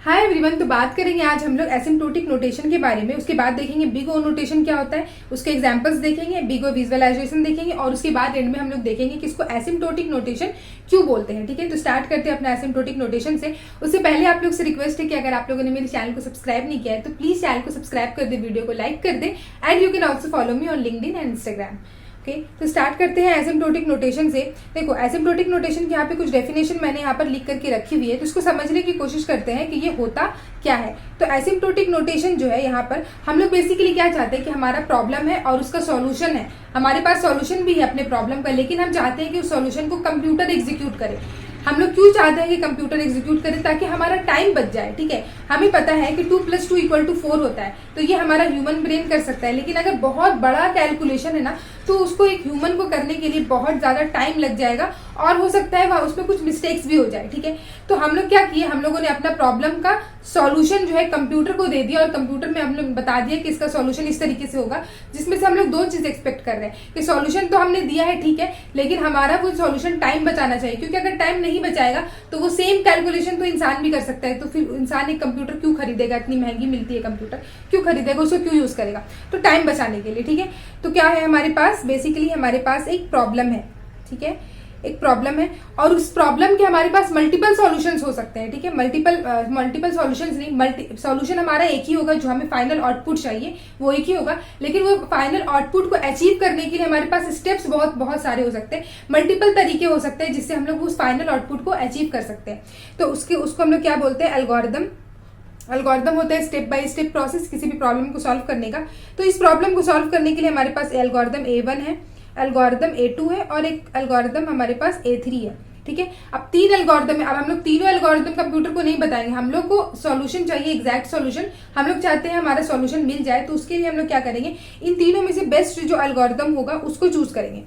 Hi everyone. तो बात करेंगे आज हम लोग एसिम्प्टोटिक नोटेशन के बारे में। उसके बाद देखेंगे बिग ओ नोटेशन क्या होता है, उसके एग्जांपल्स देखेंगे, बिग ओ विजुअलाइजेशन देखेंगे और उसके बाद एंड में हम लोग देखेंगे कि इसको एसिम्प्टोटिक नोटेशन क्यों बोलते हैं। ठीक है, तो स्टार्ट करते हैं अपना एसिम्प्टोटिक नोटेशन से। उससे पहले आप लोग से रिक्वेस्ट है कि अगर आप लोगों ने मेरे चैनल को सब्सक्राइब नहीं किया है तो प्लीज चैनल को सब्सक्राइब कर दे, वीडियो को लाइक कर दे and you can also follow me on LinkedIn and Instagram. Okay, तो स्टार्ट करते हैं एसिम्प्टोटिक नोटेशन से। देखो, एसिम्प्टोटिक नोटेशन की यहाँ पे कुछ डेफिनेशन मैंने यहाँ पर लिख करके रखी हुई है, तो इसको समझने की कोशिश करते हैं कि ये होता क्या है। तो एसिम्प्टोटिक नोटेशन जो है, यहाँ पर हम लोग बेसिकली क्या चाहते हैं कि हमारा प्रॉब्लम है और उसका सॉल्यूशन है। हमारे पास सॉल्यूशन भी है अपने प्रॉब्लम का, लेकिन हम चाहते हैं कि उस सॉल्यूशन को कंप्यूटर एग्जीक्यूट करे। हम लोग क्यों चाहते हैं कि कंप्यूटर एग्जीक्यूट करे? ताकि हमारा टाइम बच जाए। ठीक है, हमें पता है कि 2 + 2 = 4 होता है, तो ये हमारा ह्यूमन ब्रेन कर सकता है। लेकिन अगर बहुत बड़ा कैलकुलेशन है ना, तो उसको एक ह्यूमन को करने के लिए बहुत ज्यादा टाइम लग जाएगा और हो सकता है उसमें कुछ मिस्टेक्स भी हो जाए। ठीक है, तो हम लोग क्या किए, हम लोगों ने अपना प्रॉब्लम का सॉल्यूशन जो है कंप्यूटर को दे दिया और कंप्यूटर में हम लोग बता दिया कि इसका सॉल्यूशन इस तरीके से होगा, जिसमें से हम लोग दो चीज एक्सपेक्ट कर रहे हैं कि सॉल्यूशन तो हमने दिया है, ठीक है, लेकिन हमारा वो सॉल्यूशन टाइम बचाना चाहिए, क्योंकि अगर टाइम नहीं बचाएगा तो वो सेम कैलकुलेशन तो इंसान भी कर सकता है। तो फिर इंसान एक कंप्यूटर क्यों खरीदेगा? इतनी महंगी मिलती है कंप्यूटर, क्यों खरीदेगा? उसको क्यों यूज करेगा? तो टाइम बचाने के लिए। ठीक है, तो क्या है हमारे पास, बेसिकली हमारे पास एक प्रॉब्लम है। ठीक है, एक प्रॉब्लम है और उस प्रॉब्लम के हमारे पास मल्टीपल सॉल्यूशंस हो सकते हैं। ठीक है, मल्टीपल सॉल्यूशंस नहीं, सॉल्यूशन हमारा एक ही होगा। जो हमें फाइनल आउटपुट चाहिए वो एक ही होगा, लेकिन वो फाइनल आउटपुट को अचीव करने के लिए हमारे पास स्टेप्स बहुत बहुत सारे हो सकते हैं, मल्टीपल तरीके हो सकते हैं जिससे हम लोग उस फाइनल आउटपुट को अचीव कर सकते हैं। तो उसको हम लोग क्या बोलते हैं? एल्गोरिदम। एल्गोरिदम होता है स्टेप बाय स्टेप प्रोसेस किसी भी प्रॉब्लम को सॉल्व करने का। तो इस प्रॉब्लम को सॉल्व करने के लिए हमारे पास एल्गोरिदम A1 है, एल्गोरिदम A2 है और एक एल्गोरिदम हमारे पास A3 है। ठीक है, अब 3 एल्गोरिदम है। अब हम लोग तीनों एल्गोरिदम कंप्यूटर को नहीं बताएंगे, हम लोग को सॉल्यूशन चाहिए, एग्जैक्ट सॉल्यूशन। हम लोग चाहते हैं हमारा सॉल्यूशन मिल जाए, तो उसके लिए हम लोग क्या करेंगे, इन तीनों में से बेस्ट जो एल्गोरिदम होगा उसको चूज करेंगे।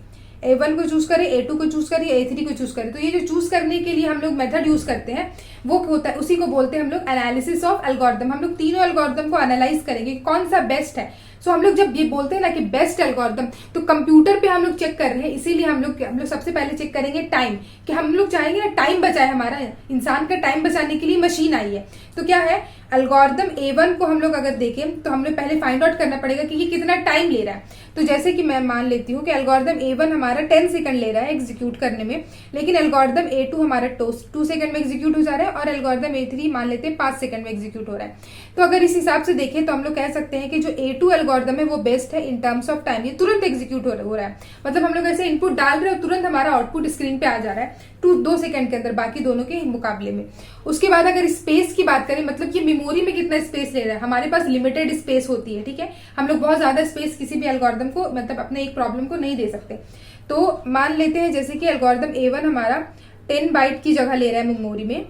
A1 को चूज करें, A2 को चूज करें, A3 को चूज करें। तो ये जो चूज करने के लिए हम लोग मेथड यूज करते हैं वो होता है, उसी को बोलते हैं हम लोग एनालिसिस ऑफ एल्गोरिदम। हम लोग तीनों एल्गोरिदम को एनालाइज करेंगे कौन सा बेस्ट है। सो हम लोग जब ये बोलते हैं ना कि बेस्ट एल्गोरिदम, तो कंप्यूटर पे हम लोग चेक कर रहे हैं, इसीलिए हम लोग सबसे पहले चेक करेंगे टाइम, कि हम लोग चाहेंगे ना टाइम बचाए। हमारा इंसान का टाइम बचाने के लिए मशीन आई है। तो क्या है, एल्गोरिदम A1 को हम लोग अगर देखें तो हम लोग पहले फाइंड आउट करना पड़ेगा कि ये कितना टाइम ले रहा है। तो जैसे कि मैं मान लेती हूँ कि एल्गोरिदम A1 हमारा 10 सेकंड ले रहा है एग्जीक्यूट करने में, लेकिन एल्गोरिदम A2 हमारा 2 सेकंड में एग्जीक्यूट हो जा रहा है और एल्गोरिदम A3 मान लेते हैं 5 सेकंड में एग्जीक्यूट हो रहा है। तो अगर इस हिसाब से देखें तो हम लोग कह सकते हैं कि जो A2 एल्गोरिदम है वो बेस्ट है इन टर्म्स ऑफ टाइम। ये तुरंत एग्जीक्यूट हो रहा है, मतलब हम लोग ऐसे इनपुट डाल रहे हैं और तुरंत हमारा आउटपुट स्क्रीन पे आ जा रहा है 2 सेकंड के अंदर, बाकी दोनों के मुकाबले में। उसके बाद अगर स्पेस की बात करें, मतलब कि मेमोरी में कितना स्पेस ले रहा है, हमारे पास लिमिटेड स्पेस होती है। ठीक है, हम लोग बहुत ज्यादा स्पेस किसी भी एल्गोरिदम को, मतलब अपने एक प्रॉब्लम को नहीं दे सकते। तो मान लेते हैं जैसे कि एल्गोरिदम A1 हमारा 10 बाइट की जगह ले रहा है मेमोरी में,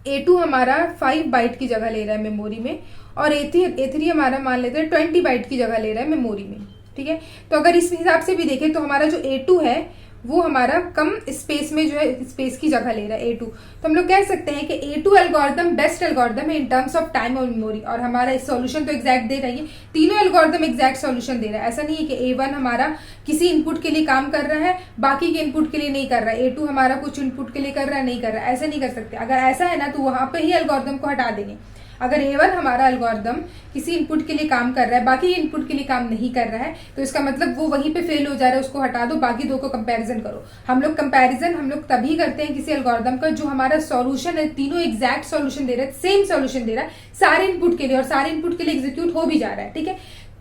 A2 हमारा 5 बाइट की जगह ले रहा है मेमोरी में और A3 हमारा मान लेते हैं 20 बाइट की जगह ले रहा है मेमोरी में। ठीक है, तो अगर इस हिसाब से भी देखें तो हमारा जो A2 है वो हमारा कम स्पेस में जो है स्पेस की जगह ले रहा है A2। तो हम लोग कह सकते हैं कि A2 एल्गोरिदम बेस्ट एल्गोरिदम है इन टर्म्स ऑफ टाइम और मेमोरी, और हमारा सॉल्यूशन तो एग्जैक्ट दे रहा है। तीनों एल्गोरिदम एग्जैक्ट सॉल्यूशन दे रहा है। ऐसा नहीं है कि A1 हमारा किसी इनपुट के लिए काम कर रहा है, बाकी के इनपुट के लिए नहीं कर रहा है, A2 हमारा कुछ इनपुट के लिए कर रहा है, नहीं कर रहा है। ऐसा नहीं कर सकते। अगर ऐसा है ना तो वहां पर ही एल्गोरिदम को हटा देंगे। अगर A1 हमारा एल्गोरिदम किसी इनपुट के लिए काम कर रहा है, बाकी इनपुट के लिए काम नहीं कर रहा है, तो इसका मतलब वो वहीं पे फेल हो जा रहा है, उसको हटा दो, बाकी दो को कंपैरिजन करो। हम लोग कंपैरिजन हम लोग तभी करते हैं किसी एल्गोरिदम का जो हमारा सॉल्यूशन है, तीनों एग्जैक्ट सॉल्यूशन दे रहा है, सेम सॉल्यूशन दे रहा है सारे इनपुट के लिए, और सारे इनपुट के लिए एग्जीक्यूट हो भी जा रहा है। ठीक है,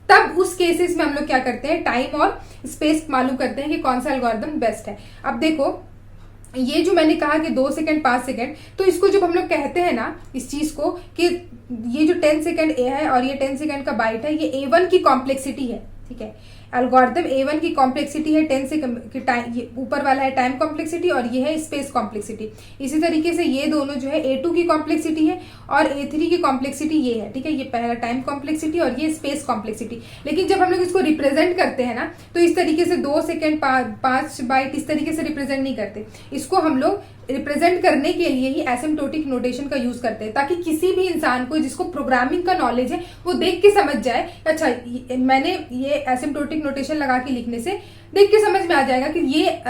तब उस केसेस में हम लोग क्या करते हैं, टाइम और स्पेस मालूम करते हैं कि कौन सा एल्गोरिदम बेस्ट है। अब देखो, ये जो मैंने कहा कि 2 सेकंड 5 सेकंड, तो इसको जब हम लोग कहते हैं ना इस चीज को कि ये जो 10 सेकंड A है और ये 10 सेकंड का बाइट है, ये A1 की कॉम्प्लेक्सिटी है। ठीक है, एल्गोरिदम A1 की कॉम्प्लेक्सिटी है 10 सेकंड की टाइम, ये ऊपर वाला है टाइम कॉम्प्लेक्सिटी और ये है स्पेस कॉम्प्लेक्सिटी। इसी तरीके से ये दोनों जो है A2 की कॉम्प्लेक्सिटी है और A3 की कॉम्प्लेक्सिटी ये है। ठीक है, ये पहला टाइम कॉम्प्लेक्सिटी और ये स्पेस कॉम्प्लेक्सिटी। लेकिन जब हम लोग इसको रिप्रेजेंट करते हैं ना, तो इस तरीके से 2 सेकंड 5 बाइट इस तरीके से रिप्रेजेंट नहीं करते। इसको हम लोग रिप्रेजेंट करने के लिए ही एसिम्प्टोटिक नोटेशन का यूज करते हैं, ताकि किसी भी इंसान को जिसको प्रोग्रामिंग का नॉलेज है वो देख के समझ जाए, अच्छा मैंने ये एसिम्प्टोटिक नोटेशन लगा के लिखने से देख के समझ में आ जाएगा कि ये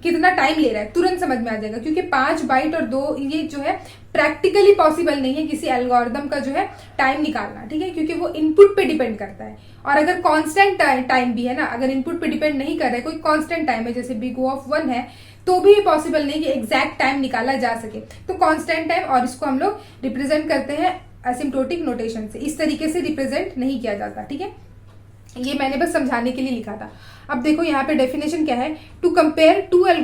कितना टाइम ले रहा है, तुरंत समझ में आ जाएगा, क्योंकि 5 बाइट और 2 ये जो है प्रैक्टिकली पॉसिबल नहीं है किसी एल्गोरिदम का जो है टाइम निकालना, ठीक है, क्योंकि वो इनपुट पे डिपेंड करता है। और अगर कांस्टेंट टाइम भी है ना, अगर इनपुट पे डिपेंड नहीं कर रहा है, कोई कांस्टेंट टाइम है जैसे बिग O ऑफ 1 है, तो भी पॉसिबल नहीं कि एग्जैक्ट टाइम निकाला जा सके। तो कांस्टेंट टाइम, और इसको हम लोग रिप्रेजेंट करते हैं एसिम्प्टोटिक नोटेशन से। इस तरीके से रिप्रेजेंट नहीं किया जाता, ठीक है, ये मैंने बस समझाने के लिए लिखा था। अब देखो यहाँ पे डेफिनेशन क्या है, टू कंपेयर टू और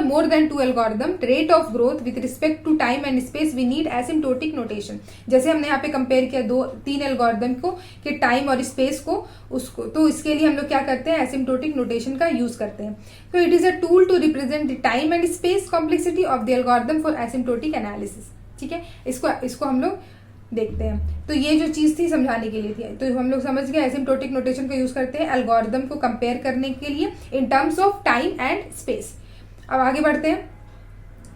more than two algorithm rate of growth with respect to time and space we need asymptotic notation. जैसे हमने यहाँ पे कंपेयर किया 2-3 एल्गोरिदम को कि टाइम और स्पेस को, उसको, तो इसके लिए हम लोग क्या करते हैं, एसिम्प्टोटिक नोटेशन का यूज करते हैं। तो it is a tool to represent the time and space complexity of the algorithm for asymptotic analysis, ठीक है। इसको हम लोग देखते हैं। तो ये जो चीज थी समझाने के लिए थी, तो हम लोग समझ गए एसिम्प्टोटिक नोटेशन का यूज करते हैं एल्गोरिदम को कंपेयर करने के लिए in terms of time and space. अब आगे बढ़ते हैं।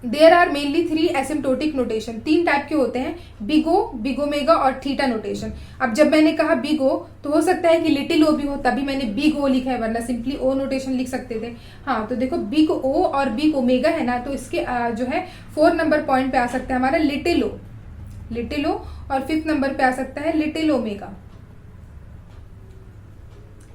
There are mainly 3 asymptotic notation, 3 type के होते हैं, बिग O, बिग ओमेगा और थीटा नोटेशन। अब जब मैंने कहा बिग O, तो हो सकता है कि लिटिल O भी हो, तभी मैंने बिग O लिखा है, वरना सिंपली O नोटेशन लिख सकते थे। हाँ, तो देखो बिग O और बिग ओमेगा है ना, तो इसके जो है 4 नंबर पॉइंट पे आ सकता है हमारा लिटिल O, और 5th नंबर पे आ सकता है लिटिल ओमेगा,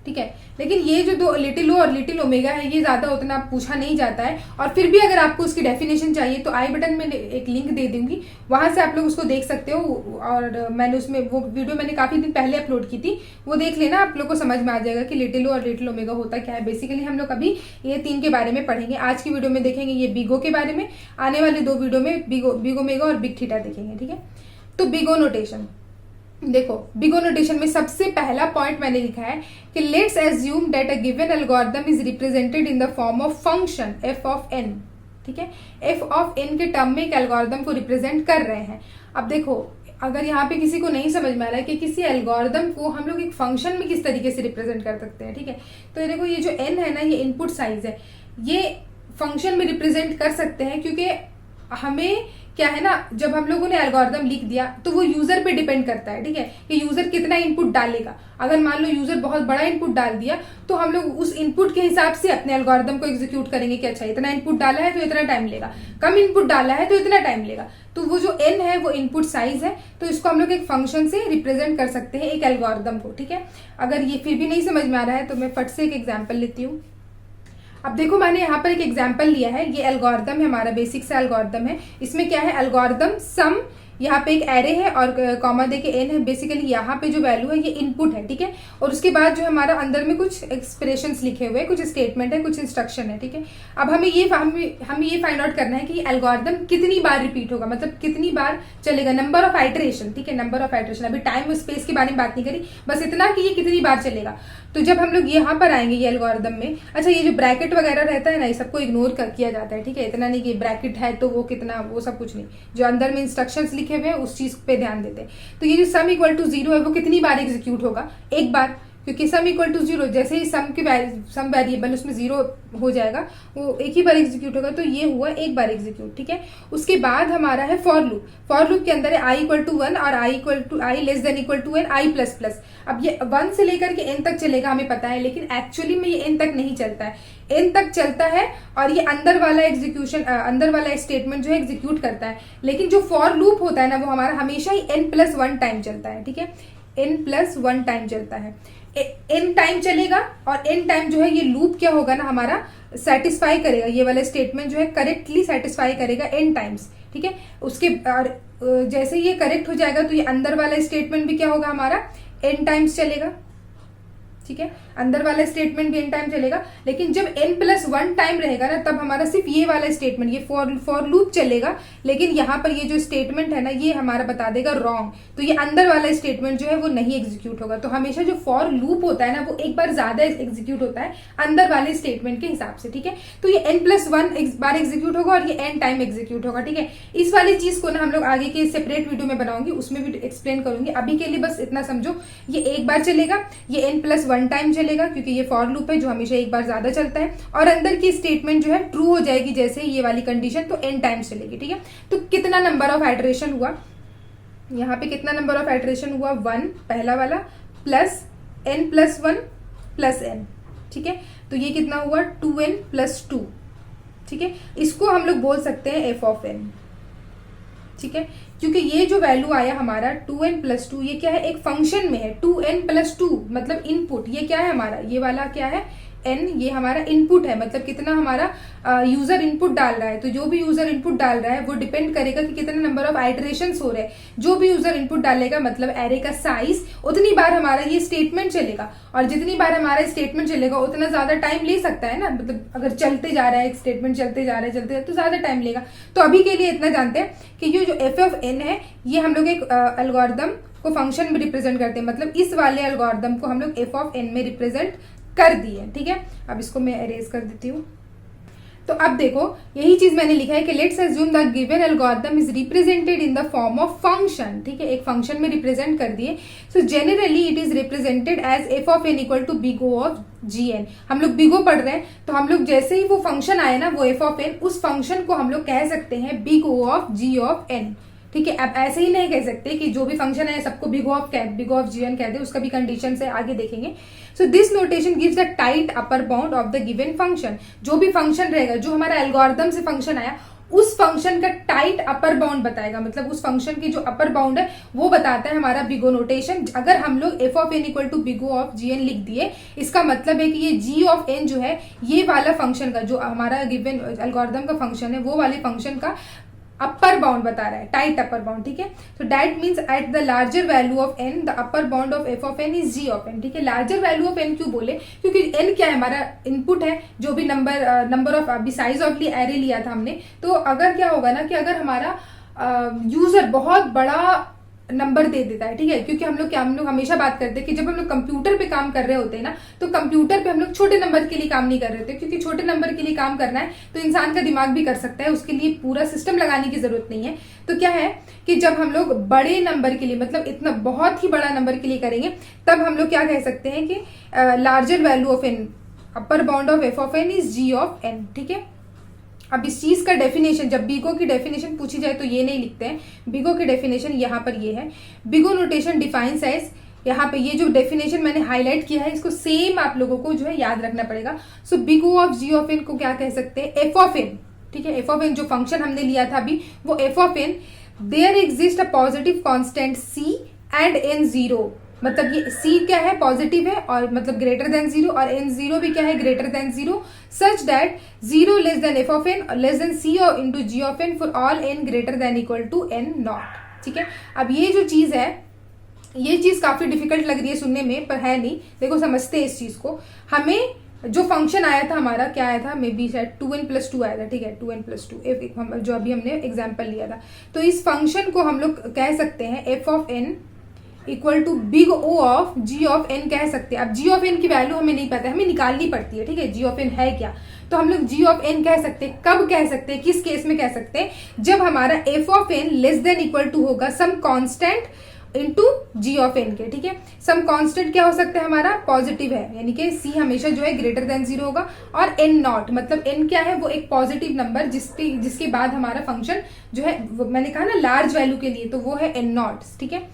ठीक है। लेकिन ये जो 2 लिटिल O और लिटिल ओमेगा है, ये ज्यादा उतना पूछा नहीं जाता है। और फिर भी अगर आपको उसकी डेफिनेशन चाहिए तो आई बटन में एक लिंक दे दूंगी, वहां से आप लोग उसको देख सकते हो। और मैंने उसमें वो वीडियो मैंने काफी दिन पहले अपलोड की थी, वो देख लेना, आप लोग को समझ में आ जाएगा कि लिटिल O और लिटिल ओमेगा होता क्या है। बेसिकली हम लोग अभी ये 3 के बारे में पढ़ेंगे। आज की वीडियो में देखेंगे ये बिग O के बारे में, आने वाले 2 वीडियो में बिग ओमेगा और बिग थीटा देखेंगे, ठीक है। तो बिग O नोटेशन देखो, बिग O नोटेशन में सबसे पहला पॉइंट मैंने लिखा है कि let's assume that a given algorithm is represented in the form of function f of n, ठीक है। f ऑफ n के टर्म में एक एल्गोरिदम को रिप्रेजेंट कर रहे हैं। अब देखो, अगर यहाँ पे किसी को नहीं समझ में आ रहा है कि किसी एल्गोरिदम को हम लोग एक फंक्शन में किस तरीके से रिप्रेजेंट कर सकते हैं, ठीक है, तो ये देखो, ये जो n है ना, ये इनपुट साइज है, ये फंक्शन में रिप्रेजेंट कर सकते हैं, क्योंकि हमें क्या है ना, जब हम लोगों ने एल्गोरिदम लिख दिया तो वो यूजर पे डिपेंड करता है, ठीक है, कि यूजर कितना इनपुट डालेगा। अगर मान लो यूजर बहुत बड़ा इनपुट डाल दिया, तो हम लोग उस इनपुट के हिसाब से अपने एल्गोरिदम को एग्जीक्यूट करेंगे कि अच्छा इतना इनपुट डाला है तो इतना टाइम लेगा, कम इनपुट डाला है तो इतना टाइम लेगा। तो वो जो n है वो इनपुट साइज है, तो इसको हम लोग एक फंक्शन से रिप्रेजेंट कर सकते हैं एक एल्गोरिदम को, ठीक है। अगर ये फिर भी नहीं समझ में आ रहा है तो मैं फट से एक एग्जाम्पल लेती हूँ। अब देखो, मैंने यहाँ पर एक एग्जाम्पल लिया है, ये एल्गोरिदम है हमारा, बेसिक सा एल्गोरिदम है। इसमें क्या है, एल्गोरिदम सम, यहाँ पे एक एरे है और कॉमा देके n है। बेसिकली यहाँ पे जो वैल्यू है ये इनपुट है, ठीक है, और उसके बाद जो हमारा अंदर में कुछ एक्सप्रेशंस लिखे हुए हैं, कुछ स्टेटमेंट है, कुछ इंस्ट्रक्शन है, ठीक है। अब हमें ये फाइंड आउट करना है कि एल्गोरिदम कितनी बार रिपीट होगा, मतलब कितनी बार चलेगा, नंबर ऑफ आइटरेशन, ठीक है, नंबर ऑफ आइटरेशन। अभी टाइम और स्पेस के बारे में बात नहीं करी, बस इतना कि ये कितनी बार चलेगा। तो जब हम लोग यहाँ पर आएंगे ये एल्गोरिदम में, अच्छा ये जो ब्रैकेट वगैरह रहता है ना, ये सबको इग्नोर किया जाता है, ठीक है। इतना नहीं कि ब्रैकेट है तो वो कितना, वो सब कुछ नहीं, जो अंदर में इंस्ट्रक्शंस लिखे हुए हैं उस चीज पे ध्यान देते हैं। तो ये जो सम इक्वल टू 0 है वो कितनी बार एग्जीक्यूट होगा, एक बार, क्योंकि सम इक्वल टू 0 जैसे ही सम वेरिएबल उसमें 0 हो जाएगा, वो एक ही बार एग्जीक्यूट होगा, तो ये हुआ एक बार एग्जीक्यूट, ठीक है। उसके बाद हमारा है फॉर लूप। फॉर लूप के अंदर है i इक्वल टू 1 और i less than equal to n, i plus plus. अब ये 1 से लेकर के n तक चलेगा, हमें पता है, लेकिन एक्चुअली में ये n तक नहीं चलता है, n तक चलता है और ये अंदर वाला एग्जीक्यूशन, अंदर वाला स्टेटमेंट जो है एग्जीक्यूट करता है। लेकिन जो फॉर लूप होता है ना, वो हमारा हमेशा ही n+1 टाइम चलता है, ठीक है, n+1 टाइम चलता है, n टाइम चलेगा। और n टाइम जो है ये लूप क्या होगा ना, हमारा सेटिस्फाई करेगा, ये वाला स्टेटमेंट जो है करेक्टली सेटिस्फाई करेगा n टाइम्स, ठीक है। उसके और जैसे ये करेक्ट हो जाएगा तो ये अंदर वाला स्टेटमेंट भी क्या होगा, हमारा n टाइम्स चलेगा, ठीक है, अंदर वाला स्टेटमेंट भी n टाइम चलेगा। लेकिन जब n+1 टाइम रहेगा ना, तब हमारा सिर्फ ये वाला स्टेटमेंट, ये फॉर लूप चलेगा, लेकिन यहाँ पर ये जो स्टेटमेंट है ना, ये हमारा बता देगा रॉन्ग, तो ये अंदर वाला स्टेटमेंट जो है वो नहीं एग्जीक्यूट होगा। तो हमेशा जो फॉर लूप होता है ना, वो एक बार ज्यादा एग्जीक्यूट होता है अंदर वाले स्टेटमेंट के हिसाब से, ठीक है। तो ये n+1 बार एग्जीक्यूट होगा और ये n टाइम एग्जीक्यूट होगा, ठीक है। इस वाली चीज को ना हम लोग आगे के सेपरेट वीडियो में बनाऊंगी, उसमें भी एक्सप्लेन करूंगी। अभी के लिए बस इतना समझो, ये एक बार चलेगा, ये n+1 टाइम चलेगा, क्योंकि ये फॉर लूप है जो हमेशा एक बार ज्यादा चलता है, और अंदर की स्टेटमेंट जो है ट्रू हो जाएगी जैसे ये वाली कंडीशन, तो n टाइम्स चलेगी, ठीक है। तो कितना नंबर ऑफ आइटरेशन हुआ, यहाँ पे कितना नंबर ऑफ आइटरेशन हुआ, 1 पहला वाला, प्लस n+1 प्लस एन, ठीक है। तो ये कितना हुआ 2n प्लस 2, ठीक है। इसको हम लोग बोल सकते हैं एफ ऑफ एन, ठीक है, क्योंकि ये जो वैल्यू आया हमारा 2n प्लस 2, ये क्या है, एक फंक्शन में है। 2n प्लस 2 मतलब इनपुट, ये क्या है हमारा, ये वाला क्या है n, ये हमारा इनपुट है, मतलब कितना हमारा यूजर इनपुट डाल रहा है। तो जो भी यूजर इनपुट डाल रहा है वो डिपेंड करेगा कि कितने नंबर ऑफ आइटरेशंस हो रहे हैं। जो भी यूजर इनपुट डालेगा मतलब एरे का साइज, उतनी बार हमारा ये स्टेटमेंट चलेगा, और जितनी बार हमारा स्टेटमेंट चलेगा उतना ज्यादा टाइम ले सकता है ना, मतलब अगर चलते जा रहा है, एक स्टेटमेंट चलते जा रहा है तो ज्यादा टाइम लेगा। तो अभी के लिए इतना जानते हैं कि ये जो एफ ऑफ एन है, ये हम लोग एक एल्गोरिथम को फंक्शन में रिप्रेजेंट करते हैं, मतलब इस वाले एल्गोरिथम को हम लोग एफ ऑफ एन में रिप्रेजेंट कर दिए, ठीक है। अब इसको मैं अरेज कर देती हूँ। तो अब देखो यही चीज मैंने लिखा है कि let's assume the given algorithm is represented in the form of function, ठीक है, एक फंक्शन में रिप्रेजेंट कर दिए। So generally it is represented as F of N equal to big O of ji N. हम लोग बिग ओ पढ़ रहे हैं, तो हम लोग जैसे ही वो फंक्शन आए ना, वो एफ ऑफ एन, उस फंक्शन को हम लोग कह सकते हैं big O of ji of N, ठीक है। अब ऐसे ही नहीं कह सकते कि जो भी फंक्शन है सबको बिग ऑफ जी एन कह दे, उसका भी कंडीशन है, आगे देखेंगे। So this notation gives the tight upper bound of the given function. जो भी फंक्शन रहेगा, जो हमारा एल्गोरिथम से फंक्शन आया, उस फंक्शन का टाइट अपर बाउंड बताएगा, मतलब उस फंक्शन की जो अपर बाउंड है वो बताता है हमारा बिगो नोटेशन। अगर हम लोग F of N equal to big O of ji N लिख दिए, इसका मतलब है कि ये जी ऑफ एन जो है, ये वाला फंक्शन का, जो हमारा गिवन एल्गोरिथम का फंक्शन है, वो वाले फंक्शन का अपर बाउंड बता रहा है, टाइट अपर बाउंड, ठीक है। तो that means at the larger value of N the upper bound of F of N is G of N, ठीक है। लार्जर वैल्यू ऑफ एन क्यों बोले, क्योंकि एन क्या है, हमारा इनपुट है, जो भी नंबर ऑफ अभी साइज ऑफ ली एरे लिया था हमने। तो अगर क्या होगा ना कि अगर हमारा यूजर बहुत बड़ा नंबर दे देता है, ठीक है, क्योंकि हम लोग हमेशा बात करते हैं कि जब हम लोग कंप्यूटर पे काम कर रहे होते हैं ना, तो कंप्यूटर पे हम लोग छोटे नंबर के लिए काम नहीं कर रहे होते, क्योंकि छोटे नंबर के लिए काम करना है तो इंसान का दिमाग भी कर सकता है, उसके लिए पूरा सिस्टम लगाने की जरूरत नहीं है। तो क्या है कि जब हम लोग बड़े नंबर के लिए, मतलब इतना बहुत ही बड़ा नंबर के लिए करेंगे, तब हम लोग क्या कह सकते हैं कि larger value of N, upper bound of F of N is G of N, ठीक है। अब इस चीज का डेफिनेशन, जब बिगो की डेफिनेशन पूछी जाए तो ये नहीं लिखते हैं, बिगो की डेफिनेशन यहाँ पर ये है। बिगो नोटेशन डिफाइंस एज, यहाँ पे ये जो डेफिनेशन मैंने हाईलाइट किया है, इसको सेम आप लोगों को जो है याद रखना पड़ेगा। So big O of ji of n को क्या कह सकते हैं, एफ ऑफ एन, ठीक है। एफ ऑफ एन जो फंक्शन हमने लिया था अभी, वो F of N, there exist a positive constant C and N zero, मतलब ये c क्या है, पॉजिटिव है, और मतलब ग्रेटर देन जीरो, और n जीरो भी क्या है, greater than zero, such that zero less than F of N less than C into ji of N for all n greater than equal to n not, ठीक है। अब ये जो चीज है, ये चीज काफी डिफिकल्ट लग रही है सुनने में, पर है नहीं। देखो समझते हैं इस चीज को। हमें जो फंक्शन आया था हमारा, क्या आया था, मे बी शायद 2n प्लस 2 आया था, ठीक है, 2n प्लस 2, जो अभी हमने एग्जाम्पल लिया था। तो इस फंक्शन को हम लोग कह सकते हैं F of N equal to big O of ji of N कह सकते हैं। अब जी ऑफ एन की वैल्यू हमें नहीं पता है, हमें निकालनी पड़ती है, ठीक है, जी ऑफ एन है क्या। तो हम लोग जी ऑफ एन कह सकते हैं, कब कह सकते हैं, किस केस में कह सकते हैं, जब हमारा F of N less than equal to होगा some constant into g of N के, ठीक है। सम कांस्टेंट क्या हो सकता है हमारा, पॉजिटिव है, यानी कि सी हमेशा जो है ग्रेटर देन जीरो होगा, और एन नॉट, मतलब एन क्या है, वो एक पॉजिटिव नंबर जिसके बाद हमारा फंक्शन जो है, मैंने कहा ना लार्ज वैल्यू के लिए, तो वो है एन नॉट, ठीक है।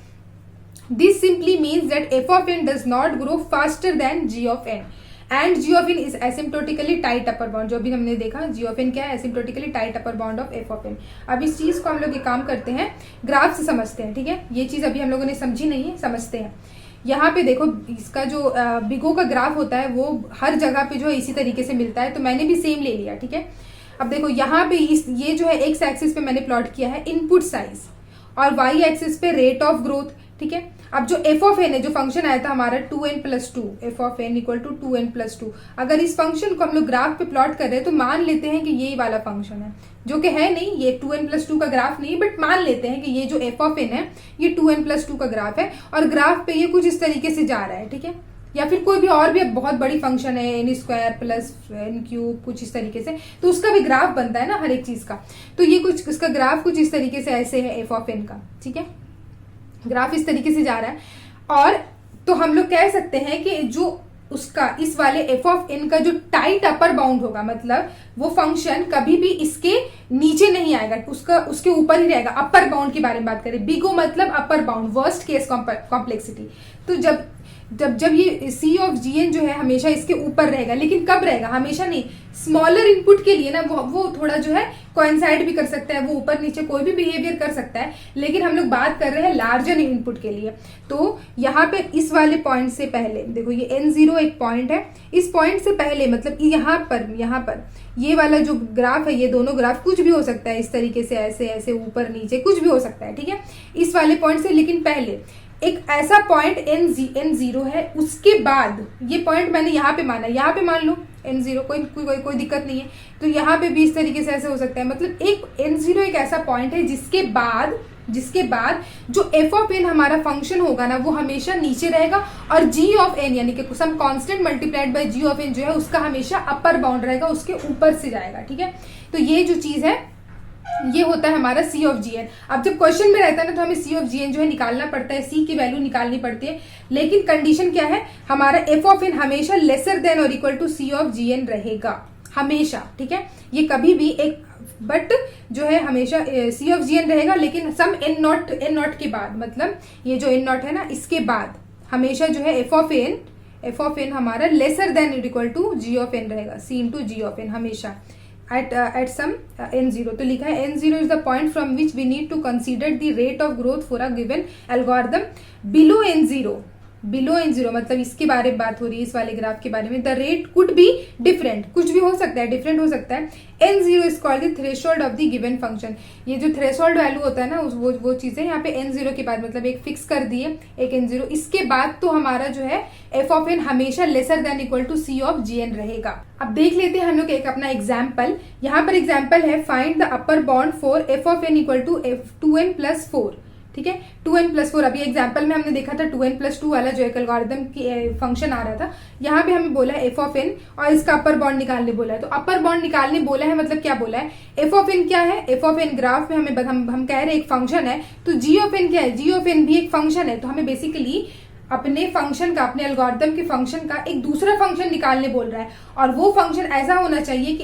This simply means that f of n does not grow faster than g of n and g of n is asymptotically tight upper bound। जो भी हमने देखा, g of n क्या है, asymptotically tight upper bound of f of n। अब इस चीज को हम लोग एक काम करते हैं, ग्राफ से समझते हैं, ठीक है। ये चीज अभी हम लोगों ने समझी नहीं है, समझते हैं। यहाँ पे देखो, इसका जो बिगो का ग्राफ होता है वो हर जगह पे जो है इसी तरीके से मिलता है, तो मैंने भी सेम ले लिया, ठीक है। अब देखो यहाँ पे ये जो है एक्स एक्सिस पे मैंने प्लॉट किया है इनपुट साइज, और वाई एक्सिस पे रेट ऑफ ग्रोथ, ठीक है। अब जो एफ ऑफ एन है, जो फंक्शन आया था हमारा 2n plus 2, F of N equal to 2n plus 2, अगर इस फंक्शन को हम लोग ग्राफ पे प्लॉट कर रहे हैं तो मान लेते हैं कि यही वाला फंक्शन है, जो कि है नहीं, ये 2n प्लस 2 का ग्राफ नहीं, बट मान लेते हैं कि ये जो एफ ऑफ एन है ये 2n प्लस 2 का ग्राफ है, और ग्राफ पे ये कुछ इस तरीके से जा रहा है, ठीक है। या फिर कोई भी और भी बहुत बड़ी फंक्शन है, N square plus N cube, कुछ इस तरीके से, तो उसका भी ग्राफ बनता है ना हर एक चीज का। तो ये कुछ, इसका ग्राफ कुछ इस तरीके से ऐसे है एफ ऑफ एन का, ठीक है, ग्राफ इस तरीके से जा रहा है। और तो हम लोग कह सकते हैं कि जो उसका इस वाले एफ ऑफ एन का जो टाइट अपर बाउंड होगा, मतलब वो फंक्शन कभी भी इसके नीचे नहीं आएगा, उसके ऊपर ही रहेगा। अपर बाउंड के बारे में बात करें, बिगो मतलब upper bound, worst case complexity. तो जब जब जब ये सी ऑफ जी एन जो है हमेशा इसके ऊपर रहेगा, लेकिन कब रहेगा, हमेशा नहीं। स्मॉलर इनपुट के लिए ना वो थोड़ा जो है कोइंसाइड भी कर सकता है, वो ऊपर नीचे कोई भी बिहेवियर कर सकता है, लेकिन हम लोग बात कर रहे हैं लार्जर इनपुट के लिए। तो यहाँ पे इस वाले पॉइंट से पहले देखो, ये n0 एक पॉइंट है, इस पॉइंट से पहले मतलब यहाँ पर ये वाला जो ग्राफ है, ये दोनों ग्राफ कुछ भी हो सकता है, इस तरीके से ऐसे ऐसे ऊपर नीचे कुछ भी हो सकता है, ठीक है, इस वाले पॉइंट से। लेकिन पहले एक ऐसा पॉइंट n0 है, उसके बाद ये पॉइंट मैंने यहाँ पे माना, यहाँ पे मान लो n0, कोई दिक्कत नहीं है। तो यहाँ पे भी इस तरीके से ऐसे हो सकता है, मतलब एक n0 एक ऐसा पॉइंट है जिसके बाद जो f ऑफ n हमारा फंक्शन होगा ना, वो हमेशा नीचे रहेगा, और g ऑफ n यानी कि some constant multiplied by g of n जो है उसका हमेशा अपर बाउंड रहेगा, उसके ऊपर से जाएगा, ठीक है। तो ये जो चीज है ये होता है हमारा सी ऑफ जी एन। अब जब क्वेश्चन में रहता है ना, तो हमें सी ऑफ जी एन जो है निकालना पड़ता है, सी की वैल्यू निकालनी पड़ती है, लेकिन कंडीशन क्या है, हमारा एफ ऑफ एन हमेशा लेसर देन और equal to C of ji N रहेगा, हमेशा, ठीक है। ये कभी भी एक बट जो है हमेशा सी ऑफ जी एन रहेगा, लेकिन सम एन नॉट के बाद, मतलब ये जो एन नॉट है ना, इसके बाद हमेशा जो है एफ ऑफ एन हमारा लेसर देन और equal to G of N रहेगा, C into ji of N हमेशा at some n0। तो लिखा है n0 is the point from which we need to consider the rate of growth for a given algorithm below n0 मतलब इसके बारे में बात हो रही है, इस वाले ग्राफ के बारे में। The rate could be different, कुछ भी हो सकता है, डिफरेंट हो सकता है। n0 is called the threshold of the given function. ये जो थ्रेशोल्ड वैल्यू होता है ना, वो चीजें यहाँ पे n0 के बाद, मतलब एक फिक्स कर दिए एक n0, इसके बाद तो हमारा जो है f ऑफ n हमेशा lesser than equal to c of gn रहेगा। अब देख लेते हैं हम लोग एक अपना एग्जाम्पल। यहाँ पर एग्जाम्पल है, find the upper bound for f of n equal to 2n plus 4, ठीक है, 2n प्लस 4। अभी एग्जाम्पल में हमने देखा था 2n प्लस 2 वाला जो एक एल्गोरिथम की फंक्शन आ रहा था, यहाँ पे हमें बोला है एफ ऑफ एन और इसका अपर बाउंड निकालने बोला है। तो अपर बाउंड निकालने बोला है, मतलब क्या बोला है, एफ ऑफ एन क्या है, एफ ऑफ एन ग्राफ में हमें हम कह रहे हैं एक फंक्शन है, तो जी ऑफ एन क्या है, जी ऑफ एन भी एक फंक्शन है। तो हमें बेसिकली अपने फंक्शन का, अपने एल्गोरिथम के फंक्शन का एक दूसरा फंक्शन निकालने बोल रहा है, और वो फंक्शन ऐसा होना चाहिए कि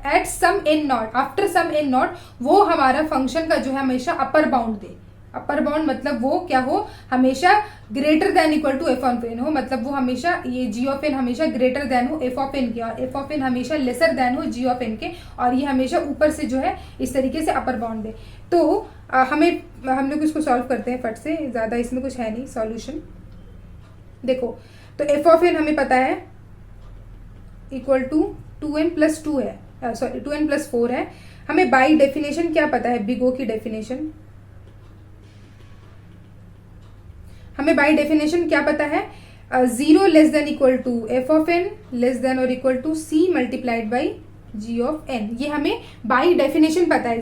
at some N not, after some N not, वो हमारा फंक्शन का जो है हमेशा अपर बाउंड दे। अपर बाउंड मतलब वो क्या हो, हमेशा greater than equal to F of N हो, मतलब वो हमेशा ये जी ऑफ एन हमेशा ग्रेटर देन हो एफ ऑफ एन के, और एफ ऑफ एन हमेशा लेसर देन हो जी ऑफ एन के, और ये हमेशा ऊपर से जो है इस तरीके से अपर बाउंड दे। तो हम लोग इसको सॉल्व करते हैं फट से, ज्यादा इसमें कुछ है नहीं सॉल्यूशन। देखो, तो एफ ऑफ एन हमें पता है इक्वल टू 2n प्लस 2 है, सॉरी 2n प्लस 4 है। हमें बाई डेफिनेशन क्या पता है, बिग ओ की डेफिनेशन, हमें बाई डेफिनेशन क्या पता है, 0 less than equal to F of N less than और equal to C multiplied by ji of n. ये हमें बाई डेफिनेशन पता है,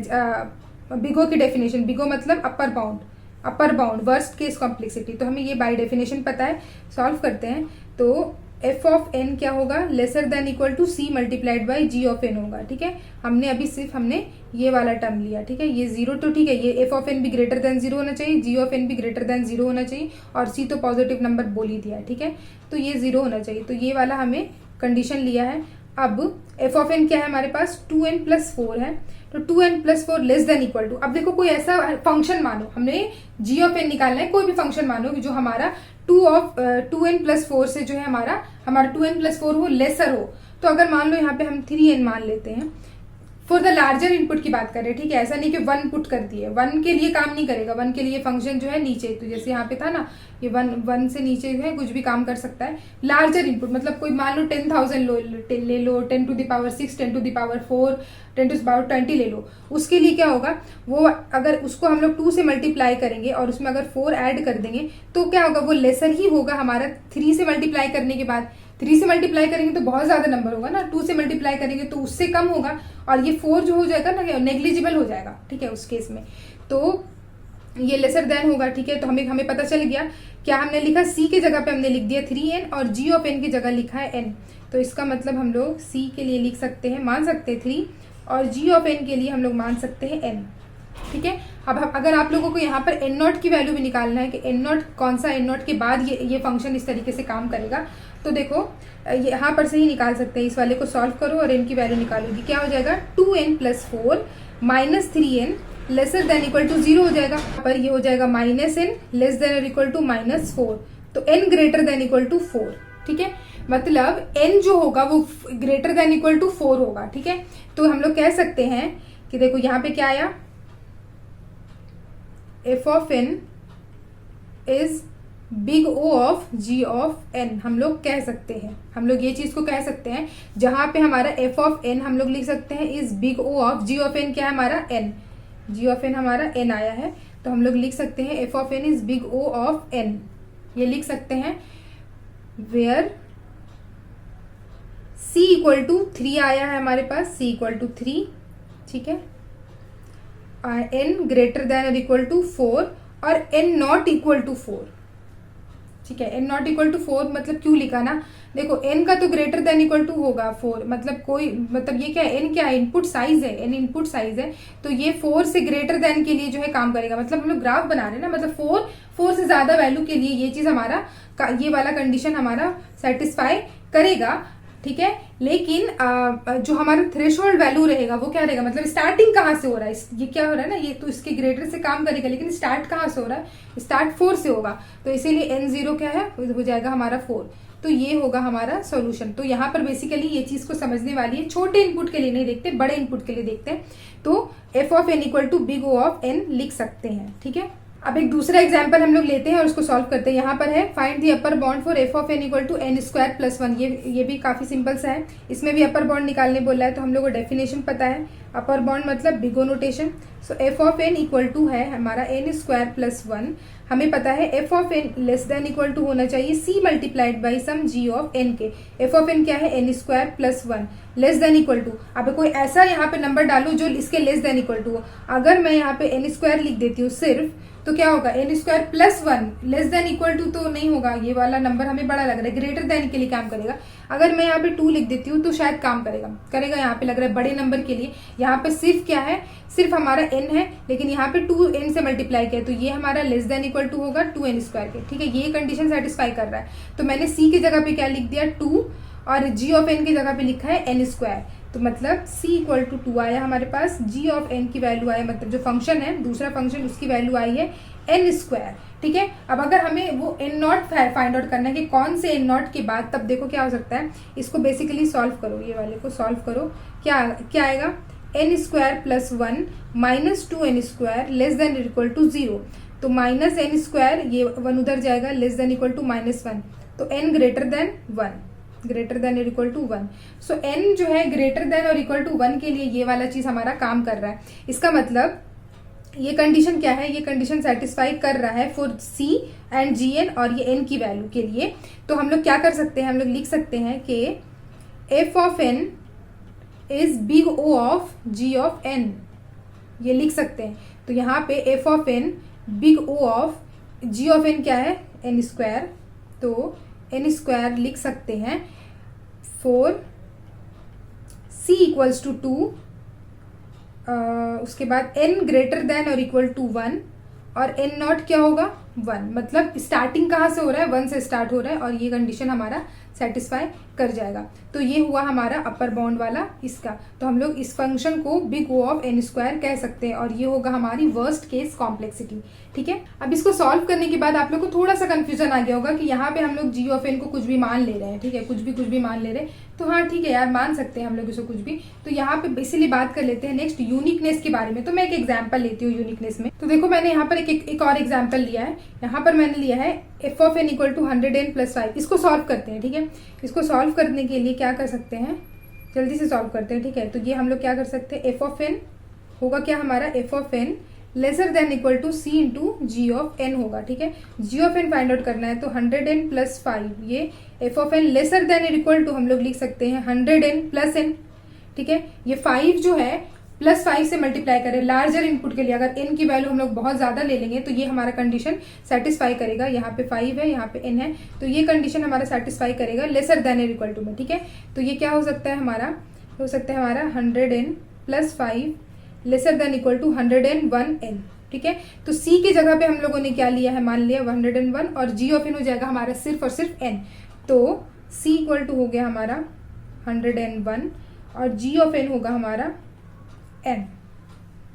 बिगो की डेफिनेशन, बिगो मतलब upper bound worst case complexity. तो हमें ये बाई डेफिनेशन पता है, सॉल्व करते हैं। तो एफ ऑफ एन क्या होगा, lesser than equal to C multiplied by ji of N होगा, ठीक है। हमने अभी सिर्फ हमने ये वाला टर्म लिया, ठीक है, ये 0 तो ठीक है, ये एफ ऑफ एन भी ग्रेटर देन 0 होना चाहिए, जी ऑफ एन भी ग्रेटर देन 0 होना चाहिए, और सी तो पॉजिटिव नंबर बोल ही दिया, ठीक है, तो ये 0 होना चाहिए। तो ये वाला हमें कंडीशन लिया है। अब एफ ऑफ एन क्या है हमारे पास, 2n प्लस 4 है, तो 2n plus 4 less than equal to, अब देखो कोई ऐसा फंक्शन मानो, हमने जी ऑफ एन निकालना है, कोई भी फंक्शन मानो जो हमारा 2n प्लस 4 से जो है हमारा 2n प्लस 4 हो, लेसर हो। तो अगर मान लो यहाँ पे हम 3n मान लेते हैं, फॉर द लार्जर इनपुट की बात कर रहे हैं, ठीक है, ऐसा नहीं कि 1 पुट कर दिए, 1 के लिए काम नहीं करेगा, 1 के लिए फंक्शन जो है नीचे, तो जैसे यहाँ पे था ना, ये 1 से नीचे जो है कुछ भी काम कर सकता है। लार्जर इनपुट मतलब कोई मान लो 10,000 ले लो, 10 to the power 6, 10 to the power 4, 10 to the power 20 ले लो, उसके लिए क्या होगा, वो अगर उसको हम लोग 2 से मल्टीप्लाई करेंगे और उसमें अगर 4 ऐड कर देंगे तो क्या होगा, वो लेसर ही होगा हमारा 3 से मल्टीप्लाई करने के बाद। 3 से मल्टीप्लाई करेंगे तो बहुत ज्यादा नंबर होगा ना, 2 से मल्टीप्लाई करेंगे तो उससे कम होगा, और ये 4 जो हो जाएगा ना नेग्लिजिबल हो जाएगा, ठीक है, उस केस में तो ये लेसर देन होगा, ठीक है। तो हमें पता चल गया, क्या हमने लिखा, सी के जगह पे हमने लिख दिया 3n और जी ऑफ एन की जगह लिखा है n, तो इसका मतलब हम लोग सी के लिए लिख सकते हैं, मान सकते हैं 3, और जी ऑफ एन के लिए हम लोग मान सकते हैं n, ठीक है। अब अगर आप लोगों को यहाँ पर n नॉट की वैल्यू भी निकालना है कि n नॉट कौन सा, n नॉट के बाद ये फंक्शन इस तरीके से काम करेगा, तो देखो यहाँ पर से ही निकाल सकते हैं। इस वाले को सॉल्व करो और n की वैल्यू निकालोगी, क्या हो जाएगा, 2n plus 4 minus 3n lesser than equal to 0 हो जाएगा, पर ये हो जाएगा -n लेस देन और इक्वल टू -4। तो n greater than equal to 4, ठीक है। मतलब n जो होगा वो ग्रेटर देन इक्वल टू 4 होगा, ठीक है। तो हम लोग कह सकते हैं कि देखो यहाँ पे क्या आया, f of n is big O of g of n, हम लोग कह सकते हैं, हम लोग ये चीज को कह सकते हैं। जहां पे हमारा f ऑफ n हम लोग लिख सकते हैं is big O of g of n, क्या है हमारा n, g ऑफ n हमारा n आया है, तो हम लोग लिख सकते हैं f of n is big O of n, ये लिख सकते हैं। वेयर c इक्वल टू 3 आया है हमारे पास, c इक्वल टू 3, ठीक है। n ग्रेटर देन और इक्वल टू 4 और n नॉट इक्वल टू 4, ठीक है। n नॉट इक्वल टू 4 मतलब क्यों लिखा ना, देखो n का तो ग्रेटर देन इक्वल टू होगा 4, मतलब कोई मतलब ये क्या है, n क्या है, इनपुट साइज है, n इनपुट साइज है, तो ये 4 से ग्रेटर देन के लिए जो है काम करेगा। मतलब हम लोग ग्राफ बना रहे हैं ना, मतलब 4 से ज्यादा वैल्यू के लिए ये चीज हमारा ये वाला कंडीशन हमारा सेटिस्फाई करेगा, ठीक है। लेकिन जो हमारा थ्रेशोल्ड वैल्यू रहेगा वो क्या रहेगा, मतलब स्टार्टिंग कहाँ से हो रहा है, ये क्या हो रहा है ना, ये तो इसके ग्रेटर से काम करेगा, लेकिन स्टार्ट कहाँ से हो रहा है, स्टार्ट 4 से होगा, तो इसीलिए n0 क्या है, हो जाएगा हमारा 4, तो ये होगा हमारा सॉल्यूशन। तो यहाँ पर बेसिकली ये चीज को समझने वाली है, छोटे इनपुट के लिए नहीं देखते, बड़े इनपुट के लिए देखते हैं। तो f of n equal to big O of n लिख सकते हैं, ठीक है। अब एक दूसरा एग्जाम्पल हम लोग लेते हैं और उसको सॉल्व करते हैं। यहाँ पर है find the upper bound for f of n equal to n square plus 1, ये भी काफी सिंपल सा है, इसमें भी अपर बॉन्ड निकालने बोला है, तो हम लोग को डेफिनेशन पता है, अपर बॉन्ड मतलब big O notation. So f of n equal to है हमारा n स्क्वायर प्लस 1, हमें पता है f of n less than equal to होना चाहिए c multiplied by some g of n के, f ऑफ n क्या है n square plus 1 less than equal to. अब कोई ऐसा यहाँ पे नंबर डालो जो इसके लेस देन इक्वल टू हो, अगर मैं यहाँ पे n स्क्वायर लिख देती हूँ सिर्फ, तो क्या होगा n square plus 1 less than equal to तो नहीं होगा, ये वाला नंबर हमें बड़ा लग रहा है, ग्रेटर देन के लिए काम करेगा। अगर मैं यहाँ पे 2 लिख देती हूँ तो शायद काम करेगा यहाँ पे लग रहा है बड़े नंबर के लिए। यहाँ पे सिर्फ क्या है, सिर्फ हमारा n है, लेकिन यहाँ पे 2n से मल्टीप्लाई किया, तो ये हमारा लेस देन इक्वल टू होगा 2n स्क्वायर के, ठीक है। ये कंडीशन सेटिस्फाई कर रहा है, तो मैंने c की जगह पे क्या लिख दिया 2 और g ऑफ n की जगह पे लिखा है n स्क्वायर, तो मतलब c इक्वल टू 2 आया हमारे पास, g ऑफ n की वैल्यू आया, मतलब जो फंक्शन है दूसरा फंक्शन उसकी वैल्यू आई है n स्क्वायर, ठीक है। अब अगर हमें वो n नॉट फाइंड आउट करना है कि कौन से n नॉट के बाद, तब देखो क्या हो सकता है, इसको बेसिकली सॉल्व करो, ये वाले को सॉल्व करो, क्या आएगा, n square plus 1 minus 2n square less than equal to 0, तो माइनस n स्क्वायर, ये 1 उधर जाएगा, less than equal to minus 1, तो n greater than 1, greater than और इक्वल टू 1। सो n जो है ग्रेटर देन और इक्वल टू 1 के लिए ये वाला चीज हमारा काम कर रहा है। इसका मतलब ये कंडीशन क्या है, ये कंडीशन सेटिस्फाई कर रहा है फॉर c एंड gn और ये n की वैल्यू के लिए। तो हम लोग क्या कर सकते हैं, हम लोग लिख सकते हैं कि f of n is big O of g of n, ये लिख सकते हैं। तो यहाँ पे f of n big O of g of n क्या है n स्क्वायर, तो n स्क्वायर लिख सकते हैं फॉर c इक्वल्स टू 2, उसके बाद n ग्रेटर देन और इक्वल टू 1 और n नॉट क्या होगा 1, मतलब स्टार्टिंग कहाँ से हो रहा है, 1 से स्टार्ट हो रहा है, और ये कंडीशन हमारा सेटिस्फाई कर जाएगा। तो ये हुआ हमारा अपर बाउंड वाला इसका, तो हम लोग इस फंक्शन को big O of n square कह सकते हैं, और ये होगा हमारी वर्स्ट केस कॉम्प्लेक्सिटी, ठीक है। अब इसको सॉल्व करने के बाद आप लोग को थोड़ा सा कंफ्यूजन आ गया होगा कि यहाँ पे हम लोग g ऑफ n को कुछ भी मान ले रहे हैं, ठीक है, कुछ भी मान ले रहे हैं, तो हाँ ठीक है यार, मान सकते हैं हम लोग इसको कुछ भी। तो यहाँ पे इसीलिए बात कर लेते हैं नेक्स्ट यूनिकनेस के बारे में। तो मैं एक एग्जाम्पल लेती हूँ यूनिकनेस में। तो देखो मैंने यहाँ पर एक और एग्जाम्पल लिया है, यहाँ पर मैंने लिया है f of n equal to 100n plus 5। इसको सॉल्व करते हैं, ठीक है। इसको सॉल्व करने के लिए क्या कर सकते हैं, जल्दी से सॉल्व करते हैं, ठीक है। तो ये हम लोग क्या कर सकते हैं, f ऑफ n होगा क्या हमारा, f of n lesser than equal to c into g of n होगा, ठीक है। g of n find out करना है, तो 100n प्लस 5, ये f of n lesser than equal to हम लोग लिख सकते हैं 100n प्लस n, ठीक है। ये 5 जो है प्लस 5 से मल्टीप्लाई करें लार्जर इनपुट के लिए, अगर n की वैल्यू हम लोग बहुत ज्यादा ले लेंगे तो ये हमारा कंडीशन सेटिस्फाई करेगा। यहाँ पे 5 है, यहाँ पे n है, तो ये कंडीशन हमारा सेटिस्फाई करेगा लेसर देन और इक्वल टू में, ठीक है। तो ये क्या हो सकता है हमारा, हो सकता है हमारा 100n plus 5 lesser than equal to 101n, ठीक है। तो c की जगह पे हम लोगों ने क्या लिया है, मान लिया 101, और g ऑफ n हो जाएगा हमारा सिर्फ और सिर्फ n, तो c इक्वल टू हो गया हमारा 101 और g ऑफ n होगा हमारा n,